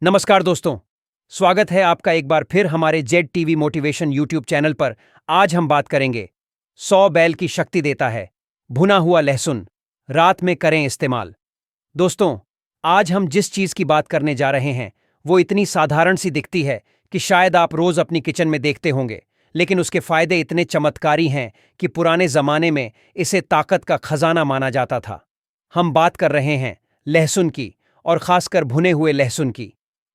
नमस्कार दोस्तों, स्वागत है आपका एक बार फिर हमारे Z TV motivation YouTube channel पर। आज हम बात करेंगे 100 बैल की शक्ति देता है भुना हुआ लहसुन, रात में करें इस्तेमाल। दोस्तों, आज हम जिस चीज की बात करने जा रहे हैं वो इतनी साधारण सी दिखती है कि शायद आप रोज अपनी किचन में देखते होंगे, लेकिन उसके फायदे इतने चमत्कारी हैं कि पुराने जमाने में इसे ताकत का खजाना माना जाता था। हम बात कर रहे हैं लहसुन की, और खासकर भुने हुए लहसुन की।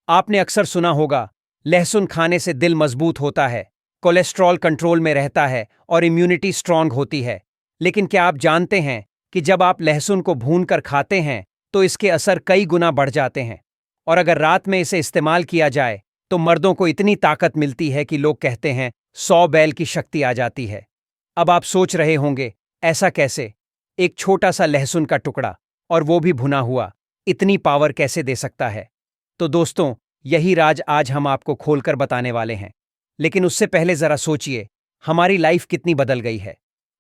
आपने अक्सर सुना होगा, लहसुन खाने से दिल मजबूत होता है, कोलेस्ट्रॉल कंट्रोल में रहता है और इम्यूनिटी स्ट्रांग होती है। लेकिन क्या आप जानते हैं कि जब आप लहसुन को भूनकर खाते हैं तो इसके असर कई गुना बढ़ जाते हैं। और अगर रात में इसे इस्तेमाल किया जाए तो मर्दों को इतनी ताकत मिलती है कि लोग कहते हैं 100 बैल की शक्ति आ जाती है। अब आप सोच रहे होंगे, ऐसा कैसे? एक छोटा सा लहसुन का टुकड़ा, और वो भी भुना हुआ, इतनी पावर कैसे दे सकता है? तो दोस्तों, यही राज आज हम आपको खोलकर बताने वाले हैं। लेकिन उससे पहले जरा सोचिए, हमारी लाइफ कितनी बदल गई है।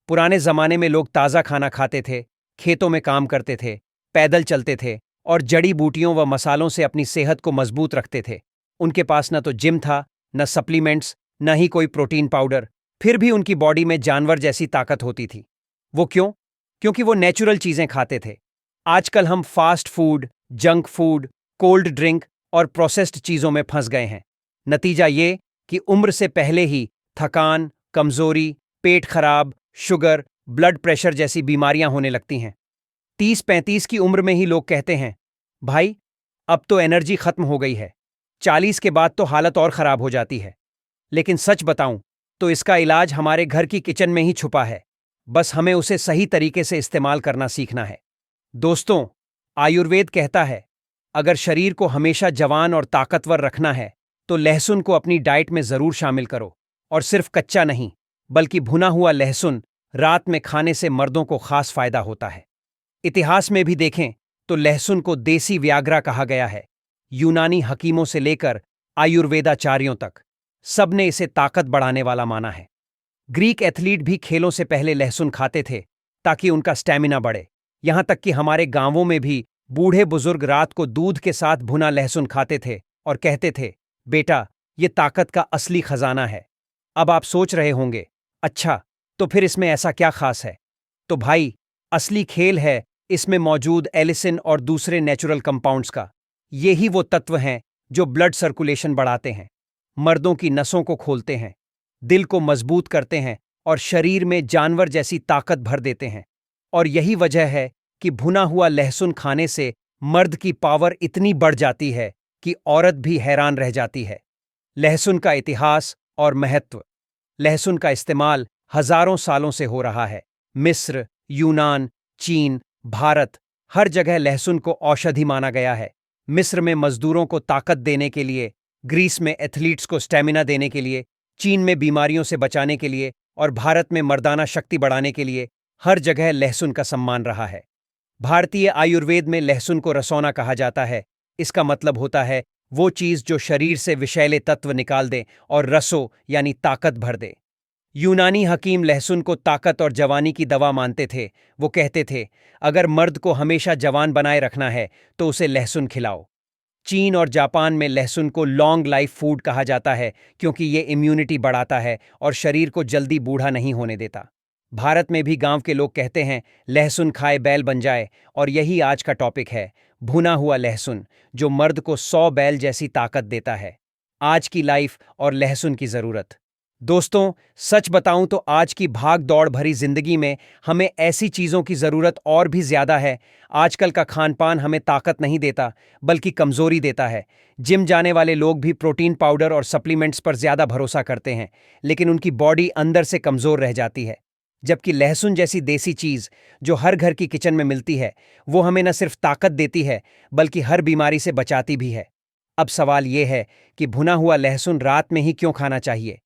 पुराने जमाने में लोग ताज़ा खाना खाते थे, खेतों में काम करते थे, पैदल चलते थे और जड़ी बूटियों व मसालों से अपनी सेहत को मजबूत रखते थे। उनके पास न तो जिम था, न सप्लीमेंट्स, न ही कोई प्रोटीन पाउडर। फिर भी उनकी बॉडी में जानवर जैसी ताकत होती थी। वो क्यों? क्योंकि वो नेचुरल चीजें खाते थे। आजकल हम fast food, junk food, cold drink और प्रोसेस्ड चीजों में फंस गए हैं। नतीजा ये कि उम्र से पहले ही थकान, कमजोरी, पेट खराब, शुगर, ब्लड प्रेशर जैसी बीमारियां होने लगती हैं। 30-35 की उम्र में ही लोग कहते हैं, भाई अब तो एनर्जी खत्म हो गई है। 40 के बाद तो हालत और खराब हो जाती है। लेकिन सच बताऊं तो इसका इलाज हमारे घर की किचन में ही छुपा है। बस हमें उसे सही तरीके से इस्तेमाल करना सीखना है। दोस्तों, आयुर्वेद कहता है, अगर शरीर को हमेशा जवान और ताकतवर रखना है तो लहसुन को अपनी डाइट में जरूर शामिल करो। और सिर्फ कच्चा नहीं, बल्कि भुना हुआ लहसुन रात में खाने से मर्दों को खास फायदा होता है। इतिहास में भी देखें तो लहसुन को देसी व्याग्रा कहा गया है। यूनानी हकीमों से लेकर आयुर्वेदाचार्यों तक सबने इसे ताकत बढ़ाने वाला माना है। ग्रीक एथलीट भी खेलों से पहले लहसुन खाते थे ताकि उनका स्टैमिना बढ़े। यहां तक कि हमारे गांवों में भी बूढ़े बुजुर्ग रात को दूध के साथ भुना लहसुन खाते थे और कहते थे, बेटा ये ताकत का असली खजाना है। अब आप सोच रहे होंगे, अच्छा तो फिर इसमें ऐसा क्या खास है? तो भाई, असली खेल है इसमें मौजूद एलिसिन और दूसरे नेचुरल कंपाउंड्स का। ये ही वो तत्व हैं जो ब्लड सर्कुलेशन बढ़ाते हैं, मर्दों की नसों को खोलते हैं, दिल को मजबूत करते हैं और शरीर में जानवर जैसी ताकत भर देते हैं। और यही वजह है कि भुना हुआ लहसुन खाने से मर्द की पावर इतनी बढ़ जाती है कि औरत भी हैरान रह जाती है। लहसुन का इतिहास और महत्व। लहसुन का इस्तेमाल हजारों सालों से हो रहा है। मिस्र, यूनान, चीन, भारत, हर जगह लहसुन को औषधि माना गया है। मिस्र में मजदूरों को ताकत देने के लिए, ग्रीस में एथलीट्स को स्टेमिना देने के लिए, चीन में बीमारियों से बचाने के लिए और भारत में मर्दाना शक्ति बढ़ाने के लिए हर जगह लहसुन का सम्मान रहा है। भारतीय आयुर्वेद में लहसुन को रसौना कहा जाता है। इसका मतलब होता है वो चीज जो शरीर से विषैले तत्व निकाल दे और रसो यानी ताकत भर दे। यूनानी हकीम लहसुन को ताकत और जवानी की दवा मानते थे। वो कहते थे, अगर मर्द को हमेशा जवान बनाए रखना है तो उसे लहसुन खिलाओ। चीन और जापान में लहसुन को लॉन्ग लाइफ फूड कहा जाता है क्योंकि ये इम्यूनिटी बढ़ाता है और शरीर को जल्दी बूढ़ा नहीं होने देता। भारत में भी गांव के लोग कहते हैं, लहसुन खाए बैल बन जाए। और यही आज का टॉपिक है, भुना हुआ लहसुन, जो मर्द को 100 बैल जैसी ताकत देता है। आज की लाइफ और लहसुन की ज़रूरत। दोस्तों, सच बताऊं तो आज की भाग दौड़ भरी जिंदगी में हमें ऐसी चीज़ों की ज़रूरत और भी ज़्यादा है। आजकल का खान पान हमें ताकत नहीं देता, बल्कि कमज़ोरी देता है। जिम जाने वाले लोग भी प्रोटीन पाउडर और सप्लीमेंट्स पर ज़्यादा भरोसा करते हैं, लेकिन उनकी बॉडी अंदर से कमज़ोर रह जाती है। जबकि लहसुन जैसी देसी चीज़ जो हर घर की किचन में मिलती है, वो हमें न सिर्फ ताकत देती है, बल्कि हर बीमारी से बचाती भी है। अब सवाल ये है कि भुना हुआ लहसुन रात में ही क्यों खाना चाहिए?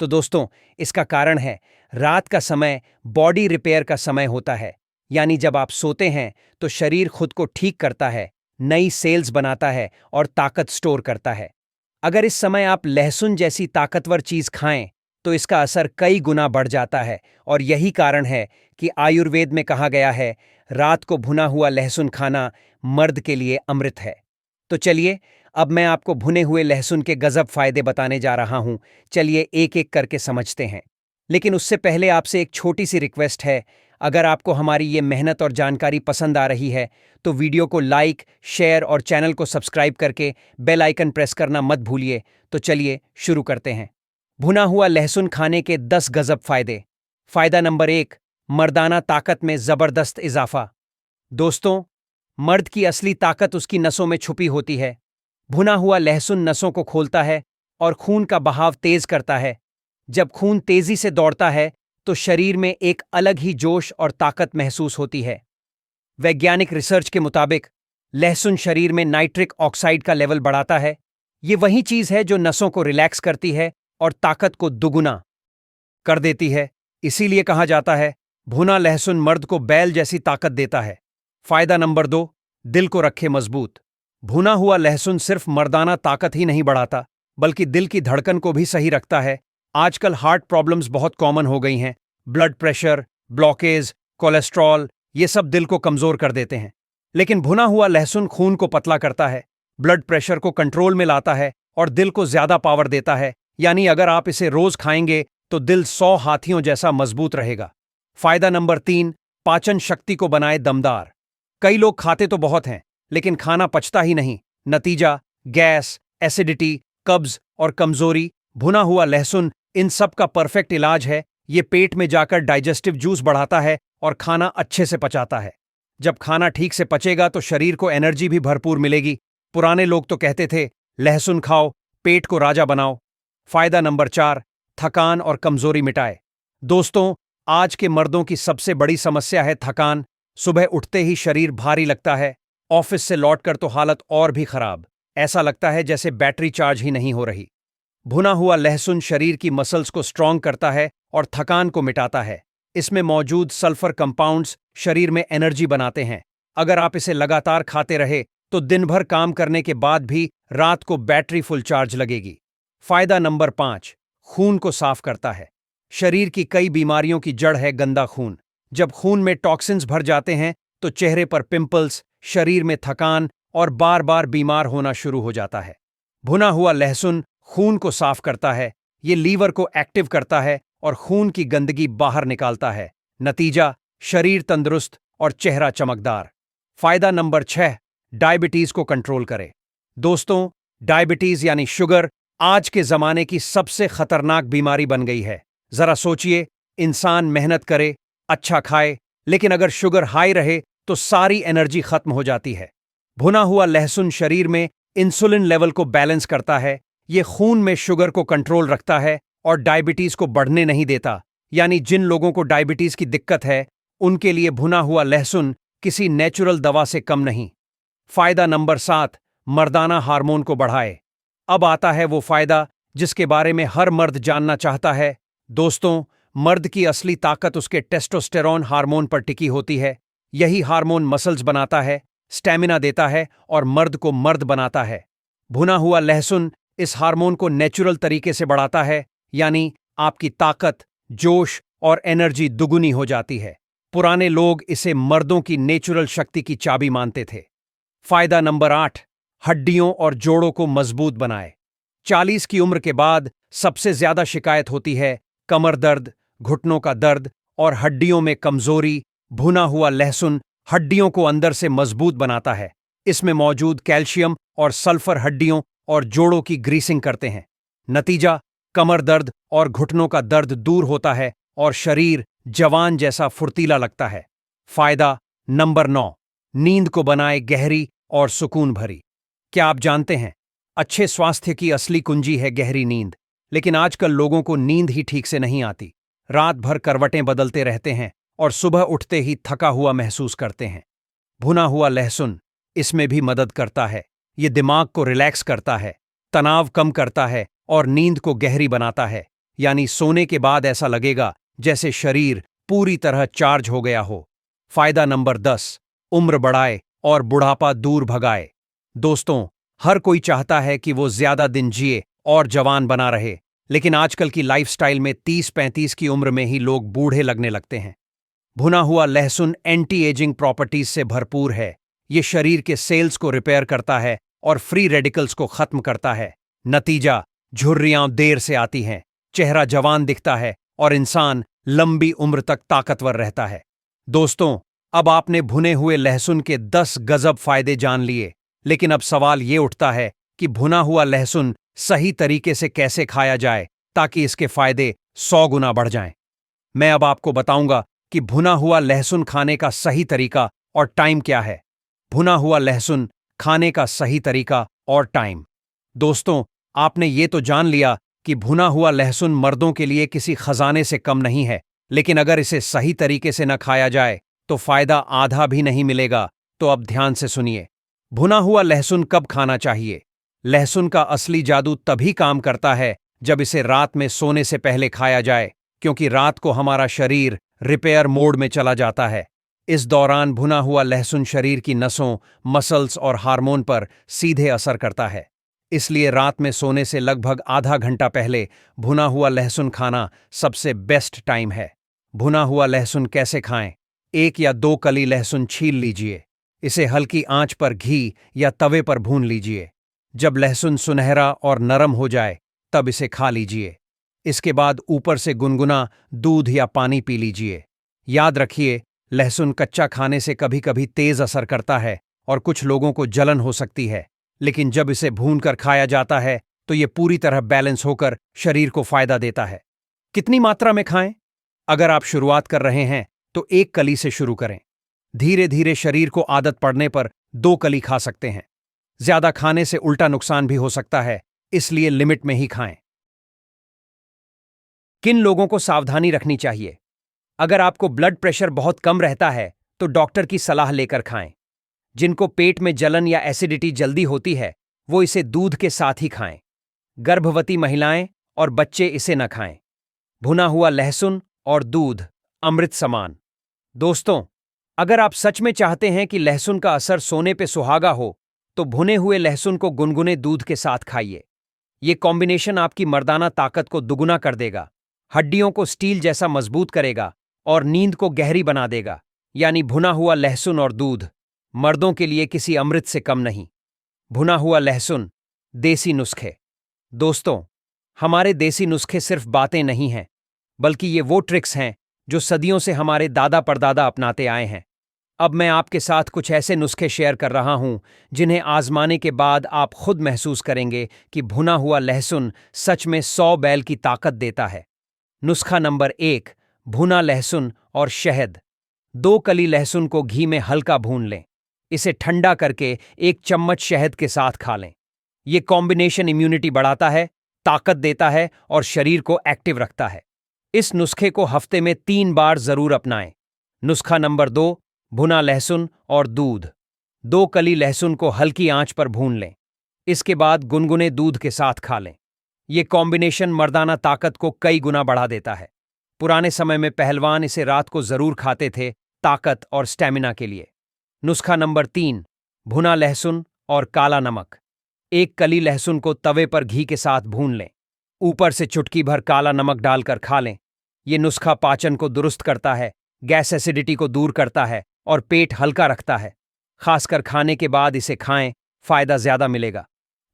तो दोस्तों, इसका कारण है, रात का समय बॉडी रिपेयर का समय होता है। यानी जब आप सोते हैं तो शरीर खुद को ठीक करता है, नई सेल्स बनाता है और ताकत स्टोर करता है। अगर इस समय आप लहसुन जैसी ताकतवर चीज़ खाएं तो इसका असर कई गुना बढ़ जाता है। और यही कारण है कि आयुर्वेद में कहा गया है, रात को भुना हुआ लहसुन खाना मर्द के लिए अमृत है। तो चलिए, अब मैं आपको भुने हुए लहसुन के गजब फायदे बताने जा रहा हूं। चलिए एक एक करके समझते हैं। लेकिन उससे पहले आपसे एक छोटी सी रिक्वेस्ट है। अगर आपको हमारी ये मेहनत और जानकारी पसंद आ रही है तो वीडियो को लाइक, शेयर और चैनल को सब्सक्राइब करके बेल आइकन प्रेस करना मत भूलिए। तो चलिए शुरू करते हैं। भुना हुआ लहसुन खाने के 10 गजब फायदे। फायदा नंबर 1, मर्दाना ताकत में जबरदस्त इजाफा। दोस्तों, मर्द की असली ताकत उसकी नसों में छुपी होती है। भुना हुआ लहसुन नसों को खोलता है और खून का बहाव तेज करता है। जब खून तेजी से दौड़ता है तो शरीर में एक अलग ही जोश और ताकत महसूस होती है। वैज्ञानिक रिसर्च के मुताबिक लहसुन शरीर में नाइट्रिक ऑक्साइड का लेवल बढ़ाता है। ये वही चीज है जो नसों को रिलैक्स करती है और ताकत को दुगुना कर देती है। इसीलिए कहा जाता है भुना लहसुन मर्द को बैल जैसी ताकत देता है। फायदा नंबर 2, दिल को रखे मजबूत। भुना हुआ लहसुन सिर्फ मर्दाना ताकत ही नहीं बढ़ाता बल्कि दिल की धड़कन को भी सही रखता है। आजकल हार्ट प्रॉब्लम्स बहुत कॉमन हो गई हैं। ब्लड प्रेशर, ब्लॉकेज, कोलेस्ट्रॉल, ये सब दिल को कमजोर कर देते हैं। लेकिन भुना हुआ लहसुन खून को पतला करता है, ब्लड प्रेशर को कंट्रोल में लाता है और दिल को ज्यादा पावर देता है। यानी अगर आप इसे रोज खाएंगे तो दिल 100 हाथियों जैसा मजबूत रहेगा। फायदा नंबर 3, पाचन शक्ति को बनाए दमदार। कई लोग खाते तो बहुत हैं लेकिन खाना पचता ही नहीं। नतीजा गैस, एसिडिटी, कब्ज और कमजोरी। भुना हुआ लहसुन इन सब का परफेक्ट इलाज है। ये पेट में जाकर डाइजेस्टिव जूस बढ़ाता है और खाना अच्छे से पचाता है। जब खाना ठीक से पचेगा तो शरीर को एनर्जी भी भरपूर मिलेगी। पुराने लोग तो कहते थे लहसुन खाओ, पेट को राजा बनाओ। फायदा नंबर 4, थकान और कमजोरी मिटाए। दोस्तों, आज के मर्दों की सबसे बड़ी समस्या है थकान। सुबह उठते ही शरीर भारी लगता है, ऑफिस से लौटकर तो हालत और भी खराब। ऐसा लगता है जैसे बैटरी चार्ज ही नहीं हो रही। भुना हुआ लहसुन शरीर की मसल्स को स्ट्रॉन्ग करता है और थकान को मिटाता है। इसमें मौजूद सल्फर कंपाउंड्स शरीर में एनर्जी बनाते हैं। अगर आप इसे लगातार खाते रहे तो दिन भर काम करने के बाद भी रात को बैटरी फुल चार्ज लगेगी। फायदा नंबर 5, खून को साफ करता है। शरीर की कई बीमारियों की जड़ है गंदा खून। जब खून में टॉक्सिन्स भर जाते हैं तो चेहरे पर पिंपल्स, शरीर में थकान और बार बार बीमार होना शुरू हो जाता है। भुना हुआ लहसुन खून को साफ करता है। ये लीवर को एक्टिव करता है और खून की गंदगी बाहर निकालता है। नतीजा शरीर तंदुरुस्त और चेहरा चमकदार। फायदा नंबर 6, डायबिटीज को कंट्रोल करे। दोस्तों, डायबिटीज यानी शुगर आज के जमाने की सबसे खतरनाक बीमारी बन गई है। जरा सोचिए, इंसान मेहनत करे, अच्छा खाए, लेकिन अगर शुगर हाई रहे तो सारी एनर्जी खत्म हो जाती है। भुना हुआ लहसुन शरीर में इंसुलिन लेवल को बैलेंस करता है। ये खून में शुगर को कंट्रोल रखता है और डायबिटीज को बढ़ने नहीं देता। यानी जिन लोगों को डायबिटीज की दिक्कत है उनके लिए भुना हुआ लहसुन किसी नेचुरल दवा से कम नहीं। फायदा नंबर 7, मर्दाना हार्मोन को बढ़ाए। अब आता है वो फायदा जिसके बारे में हर मर्द जानना चाहता है। दोस्तों, मर्द की असली ताकत उसके टेस्टोस्टेरोन हार्मोन पर टिकी होती है। यही हार्मोन मसल्स बनाता है, स्टैमिना देता है और मर्द को मर्द बनाता है। भुना हुआ लहसुन इस हार्मोन को नेचुरल तरीके से बढ़ाता है। यानी आपकी ताकत, जोश और एनर्जी दुगुनी हो जाती है। पुराने लोग इसे मर्दों की नेचुरल शक्ति की चाबी मानते थे। फायदा नंबर 8, हड्डियों और जोड़ों को मजबूत बनाए। 40 की उम्र के बाद सबसे ज्यादा शिकायत होती है कमर दर्द, घुटनों का दर्द और हड्डियों में कमजोरी। भुना हुआ लहसुन हड्डियों को अंदर से मजबूत बनाता है। इसमें मौजूद कैल्शियम और सल्फर हड्डियों और जोड़ों की ग्रीसिंग करते हैं। नतीजा कमर दर्द और घुटनों का दर्द दूर होता है और शरीर जवान जैसा फुर्तीला लगता है। फायदा नंबर 9, नींद को बनाए गहरी और सुकून भरी। क्या आप जानते हैं अच्छे स्वास्थ्य की असली कुंजी है गहरी नींद। लेकिन आजकल लोगों को नींद ही ठीक से नहीं आती। रात भर करवटें बदलते रहते हैं और सुबह उठते ही थका हुआ महसूस करते हैं। भुना हुआ लहसुन इसमें भी मदद करता है। ये दिमाग को रिलैक्स करता है, तनाव कम करता है और नींद को गहरी बनाता है। यानी सोने के बाद ऐसा लगेगा जैसे शरीर पूरी तरह चार्ज हो गया हो। फायदा नंबर 10, उम्र बढ़ाए और बुढ़ापा दूर भगाए। दोस्तों, हर कोई चाहता है कि वो ज्यादा दिन जिए और जवान बना रहे, लेकिन आजकल की लाइफस्टाइल में 30-35 की उम्र में ही लोग बूढ़े लगने लगते हैं। भुना हुआ लहसुन एंटी एजिंग प्रॉपर्टीज से भरपूर है। ये शरीर के सेल्स को रिपेयर करता है और फ्री रेडिकल्स को खत्म करता है। नतीजा, झुर्रियां देर से आती हैं, चेहरा जवान दिखता है और इंसान लंबी उम्र तक ताकतवर रहता है। दोस्तों, अब आपने भुने हुए लहसुन के 10 गजब फायदे जान लिए, लेकिन अब सवाल ये उठता है कि भुना हुआ लहसुन सही तरीके से कैसे खाया जाए ताकि इसके फायदे 100 गुना बढ़ जाएं। मैं अब आपको बताऊंगा कि भुना हुआ लहसुन खाने का सही तरीका और टाइम क्या है। भुना हुआ लहसुन खाने का सही तरीका और टाइम। दोस्तों, आपने ये तो जान लिया कि भुना हुआ लहसुन मर्दों के लिए किसी खजाने से कम नहीं है, लेकिन अगर इसे सही तरीके से न खाया जाए तो फायदा आधा भी नहीं मिलेगा। तो अब ध्यान से सुनिए, भुना हुआ लहसुन कब खाना चाहिए। लहसुन का असली जादू तभी काम करता है जब इसे रात में सोने से पहले खाया जाए, क्योंकि रात को हमारा शरीर रिपेयर मोड में चला जाता है। इस दौरान भुना हुआ लहसुन शरीर की नसों, मसल्स और हार्मोन पर सीधे असर करता है। इसलिए रात में सोने से लगभग आधा घंटा पहले भुना हुआ लहसुन खाना सबसे बेस्ट टाइम है। भुना हुआ लहसुन कैसे खाएं? 1 या 2 कली लहसुन छील लीजिए। इसे हल्की आंच पर घी या तवे पर भून लीजिए। जब लहसुन सुनहरा और नरम हो जाए तब इसे खा लीजिए। इसके बाद ऊपर से गुनगुना दूध या पानी पी लीजिए। याद रखिए, लहसुन कच्चा खाने से कभी कभी तेज असर करता है और कुछ लोगों को जलन हो सकती है, लेकिन जब इसे भूनकर खाया जाता है तो ये पूरी तरह बैलेंस होकर शरीर को फायदा देता है। कितनी मात्रा में खाएं? अगर आप शुरुआत कर रहे हैं तो 1 कली से शुरू करें। धीरे धीरे शरीर को आदत पड़ने पर 2 कली खा सकते हैं। ज्यादा खाने से उल्टा नुकसान भी हो सकता है, इसलिए लिमिट में ही खाएं। किन लोगों को सावधानी रखनी चाहिए? अगर आपको ब्लड प्रेशर बहुत कम रहता है तो डॉक्टर की सलाह लेकर खाएं। जिनको पेट में जलन या एसिडिटी जल्दी होती है वो इसे दूध के साथ ही खाएं। गर्भवती महिलाएं और बच्चे इसे न खाएं। भुना हुआ लहसुन और दूध अमृत समान। दोस्तों, अगर आप सच में चाहते हैं कि लहसुन का असर सोने पे सुहागा हो तो भुने हुए लहसुन को गुनगुने दूध के साथ खाइए। ये कॉम्बिनेशन आपकी मर्दाना ताकत को दुगुना कर देगा, हड्डियों को स्टील जैसा मजबूत करेगा और नींद को गहरी बना देगा। यानी भुना हुआ लहसुन और दूध मर्दों के लिए किसी अमृत से कम नहीं। भुना हुआ लहसुन, देसी नुस्खे। दोस्तों, हमारे देसी नुस्खे सिर्फ बातें नहीं हैं, बल्कि ये वो ट्रिक्स हैं जो सदियों से हमारे दादा परदादा अपनाते आए हैं। अब मैं आपके साथ कुछ ऐसे नुस्खे शेयर कर रहा हूं जिन्हें आजमाने के बाद आप खुद महसूस करेंगे कि भुना हुआ लहसुन सच में 100 बैल की ताकत देता है। नुस्खा नंबर 1, भुना लहसुन और शहद। 2 कली लहसुन को घी में हल्का भून लें। इसे ठंडा करके 1 चम्मच शहद के साथ खा लें। ये कॉम्बिनेशन इम्यूनिटी बढ़ाता है, ताकत देता है और शरीर को एक्टिव रखता है। इस नुस्खे को हफ्ते में 3 बार जरूर अपनाएं। नुस्खा नंबर 2, भुना लहसुन और दूध। 2 कली लहसुन को हल्की आंच पर भून लें। इसके बाद गुनगुने दूध के साथ खा लें। ये कॉम्बिनेशन मर्दाना ताकत को कई गुना बढ़ा देता है। पुराने समय में पहलवान इसे रात को जरूर खाते थे, ताकत और स्टैमिना के लिए। नुस्खा नंबर 3, भुना लहसुन और काला नमक। 1 कली लहसुन को तवे पर घी के साथ भून लें। ऊपर से चुटकी भर काला नमक डालकर खा लें। ये नुस्खा पाचन को दुरुस्त करता है, गैस एसिडिटी को दूर करता है और पेट हल्का रखता है। खासकर खाने के बाद इसे खाएं, फायदा ज्यादा मिलेगा।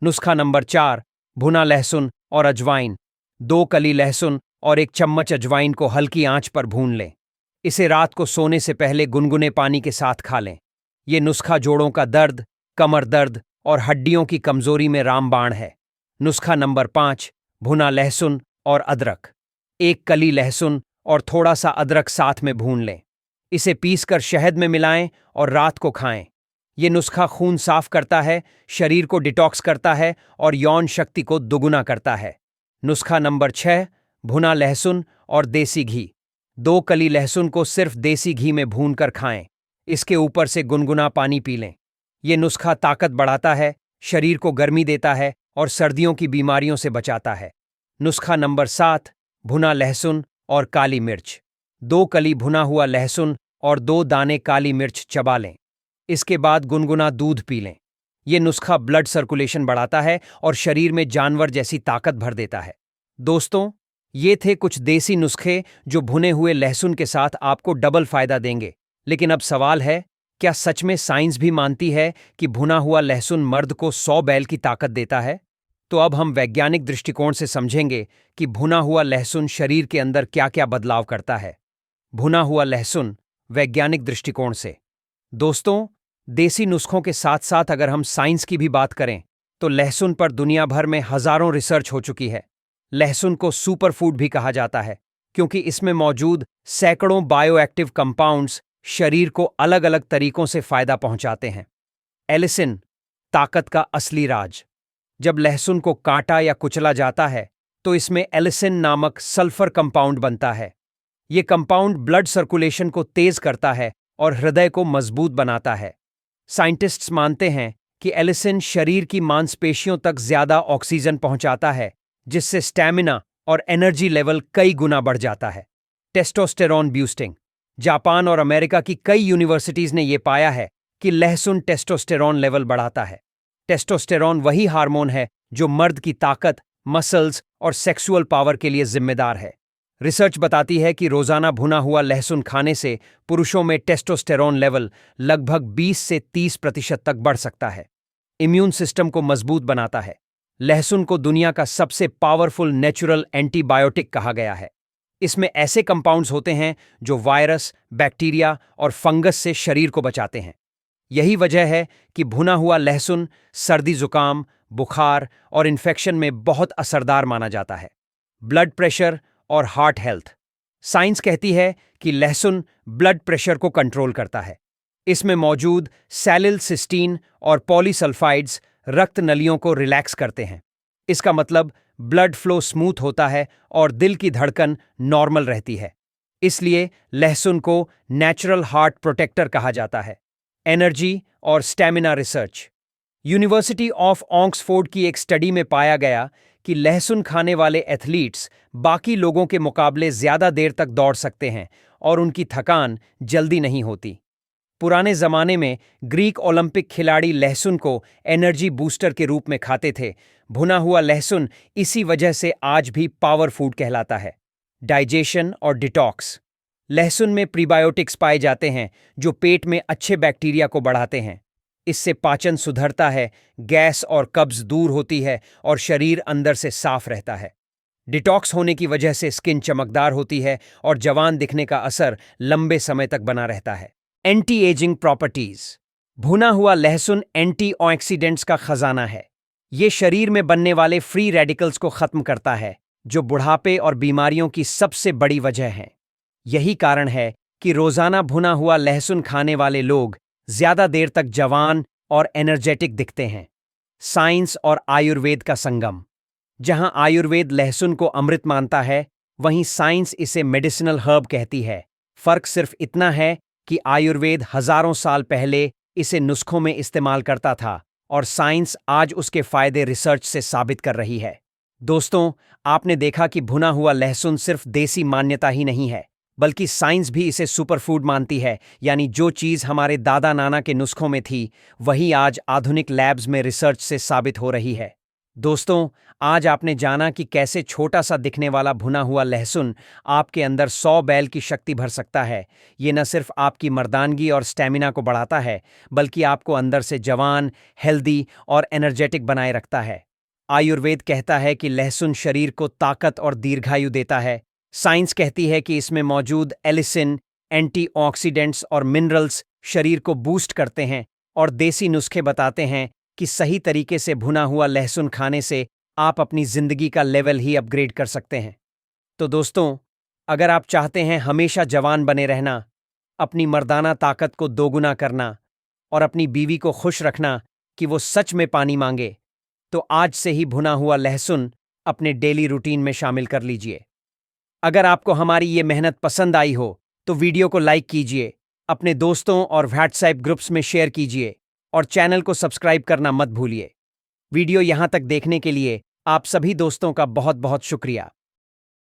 नुस्खा नंबर 4, भुना लहसुन और अजवाइन। 2 कली लहसुन और 1 चम्मच अजवाइन को हल्की आंच पर भून लें। इसे रात को सोने से पहले गुनगुने पानी के साथ खा लें। ये नुस्खा जोड़ों का दर्द, कमर दर्द और हड्डियों की कमजोरी में रामबाण है। नुस्खा नंबर 5, भुना लहसुन और अदरक। 1 कली लहसुन और थोड़ा सा अदरक साथ में भून लें। इसे पीसकर शहद में मिलाएं और रात को खाएं। ये नुस्खा खून साफ करता है, शरीर को डिटॉक्स करता है और यौन शक्ति को दुगुना करता है। नुस्खा नंबर 6, भुना लहसुन और देसी घी। 2 कली लहसुन को सिर्फ देसी घी में भूनकर खाएं। इसके ऊपर से गुनगुना पानी पी लें। ये नुस्खा ताकत बढ़ाता है, शरीर को गर्मी देता है और सर्दियों की बीमारियों से बचाता है। नुस्खा नंबर 7, भुना लहसुन और काली मिर्च। 2 कली भुना हुआ लहसुन और 2 दाने काली मिर्च चबा लें। इसके बाद गुनगुना दूध पी लें। ये नुस्खा ब्लड सर्कुलेशन बढ़ाता है और शरीर में जानवर जैसी ताकत भर देता है। दोस्तों, ये थे कुछ देसी नुस्खे जो भुने हुए लहसुन के साथ आपको डबल फायदा देंगे। लेकिन अब सवाल है क्या सच में साइंस भी मानती है कि भुना हुआ लहसुन मर्द को 100 बैल की ताकत देता है? तो अब हम वैज्ञानिक दृष्टिकोण से समझेंगे कि भुना हुआ लहसुन शरीर के अंदर क्या-क्या बदलाव करता है। भुना हुआ लहसुन वैज्ञानिक दृष्टिकोण से। दोस्तों, देसी नुस्खों के साथ-साथ अगर हम साइंस की भी बात करें, तो लहसुन पर दुनिया भर में हजारों रिसर्च हो चुकी है। लहसुन को सुपरफूड भी कहा जाता है, क्योंकि इसमें मौजूद सैकड़ों बायोएक्टिव कंपाउंड्स शरीर को अलग-अलग तरीकों से फायदा पहुंचाते हैं। एलिसिन, ताकत का असली राज। जब लहसुन को काटा या कुचला जाता है, तो इसमें एलिसिन नामक सल्फर कंपाउंड बनता है। ये कंपाउंड ब्लड सर्कुलेशन को तेज करता है और हृदय को मजबूत बनाता है। साइंटिस्ट्स मानते हैं कि एलिसिन शरीर की मांसपेशियों तक ज्यादा ऑक्सीजन पहुंचाता है, जिससे स्टैमिना और एनर्जी लेवल कई गुना बढ़ जाता है। Testosterone boosting. जापान और अमेरिका की कई यूनिवर्सिटीज ने यह पाया है कि लहसुन टेस्टोस्टेरॉन लेवल बढ़ाता है। टेस्टोस्टेरॉन वही हार्मोन है जो मर्द की ताकत, मसल्स और सेक्सुअल पावर के लिए जिम्मेदार है। रिसर्च बताती है कि रोजाना भुना हुआ लहसुन खाने से पुरुषों में टेस्टोस्टेरॉन लेवल लगभग 20 से 30% तक बढ़ सकता है। इम्यून सिस्टम को मजबूत बनाता है। लहसुन को दुनिया का सबसे पावरफुल नेचुरल एंटीबायोटिक कहा गया है। इसमें ऐसे कंपाउंड्स होते हैं जो वायरस, बैक्टीरिया और फंगस से शरीर को बचाते हैं। यही वजह है कि भुना हुआ लहसुन सर्दी, जुकाम, बुखार और इन्फेक्शन में बहुत असरदार माना जाता है। ब्लड प्रेशर और हार्ट हेल्थ। साइंस कहती है कि लहसुन ब्लड प्रेशर को कंट्रोल करता है। इसमें मौजूद सैलिलसिस्टीन और पॉलीसल्फाइड्स रक्त नलियों को रिलैक्स करते हैं। इसका मतलब ब्लड फ्लो स्मूथ होता है और दिल की धड़कन नॉर्मल रहती है। इसलिए लहसुन को नेचुरल हार्ट प्रोटेक्टर कहा जाता है। एनर्जी और stamina research. University of Oxford की एक स्टडी में पाया गया कि लहसुन खाने वाले एथलीट्स बाकी लोगों के मुकाबले ज्यादा देर तक दौड़ सकते हैं और उनकी थकान जल्दी नहीं होती। पुराने जमाने में ग्रीक ओलंपिक खिलाड़ी लहसुन को एनर्जी बूस्टर के रूप में खाते थे। भुना हुआ लहसुन इसी वजह से आज भी पावर फूड कहलाता है। डाइजेशन और डिटॉक्स। लहसुन में प्रीबायोटिक्स पाए जाते हैं जो पेट में अच्छे बैक्टीरिया को बढ़ाते हैं। इससे पाचन सुधरता है, गैस और कब्ज दूर होती है और शरीर अंदर से साफ रहता है। डिटॉक्स होने की वजह से स्किन चमकदार होती है और जवान दिखने का असर लंबे समय तक बना रहता है। Anti ageing properties. भुना हुआ लहसुन एंटीऑक्सीडेंट्स का खजाना है। ये शरीर में बनने वाले फ्री रेडिकल्स को खत्म करता है, जो बुढ़ापे और बीमारियों की सबसे बड़ी वजह है। यही कारण है कि रोजाना भुना हुआ लहसुन खाने वाले लोग ज्यादा देर तक जवान और एनर्जेटिक दिखते हैं। साइंस और आयुर्वेद का संगम। जहां आयुर्वेद लहसुन को अमृत मानता है, वहीं साइंस इसे मेडिसिनल हर्ब कहती है। फर्क सिर्फ इतना है कि आयुर्वेद हजारों साल पहले इसे नुस्खों में इस्तेमाल करता था और साइंस आज उसके फायदे रिसर्च से साबित कर रही है। दोस्तों, आपने देखा कि भुना हुआ लहसुन सिर्फ देसी मान्यता ही नहीं है, बल्कि साइंस भी इसे सुपरफूड मानती है। यानी जो चीज हमारे दादा नाना के नुस्खों में थी, वही आज आधुनिक लैब्स में रिसर्च से साबित हो रही है। दोस्तों, आज आपने जाना कि कैसे छोटा सा दिखने वाला भुना हुआ लहसुन आपके अंदर 100 बैल की शक्ति भर सकता है। ये न सिर्फ आपकी मर्दानगी और स्टैमिना को बढ़ाता है, बल्कि आपको अंदर से जवान, हेल्दी और एनर्जेटिक बनाए रखता है। आयुर्वेद कहता है कि लहसुन शरीर को ताकत और दीर्घायु देता है। साइंस कहती है कि इसमें मौजूद एलिसिन, एंटीऑक्सीडेंट्स और मिनरल्स शरीर को बूस्ट करते हैं, और देसी नुस्खे बताते हैं कि सही तरीके से भुना हुआ लहसुन खाने से आप अपनी जिंदगी का लेवल ही अपग्रेड कर सकते हैं। तो दोस्तों, अगर आप चाहते हैं हमेशा जवान बने रहना, अपनी मर्दाना ताकत को दोगुना करना और अपनी बीवी को खुश रखना कि वो सच में पानी मांगे, तो आज से ही भुना हुआ लहसुन अपने डेली रूटीन में शामिल कर लीजिए। अगर आपको हमारी ये मेहनत पसंद आई हो, तो वीडियो को लाइक कीजिए, अपने दोस्तों और व्हाट्सएप ग्रुप्स में शेयर कीजिए और चैनल को सब्सक्राइब करना मत भूलिए। वीडियो यहाँ तक देखने के लिए आप सभी दोस्तों का बहुत बहुत शुक्रिया।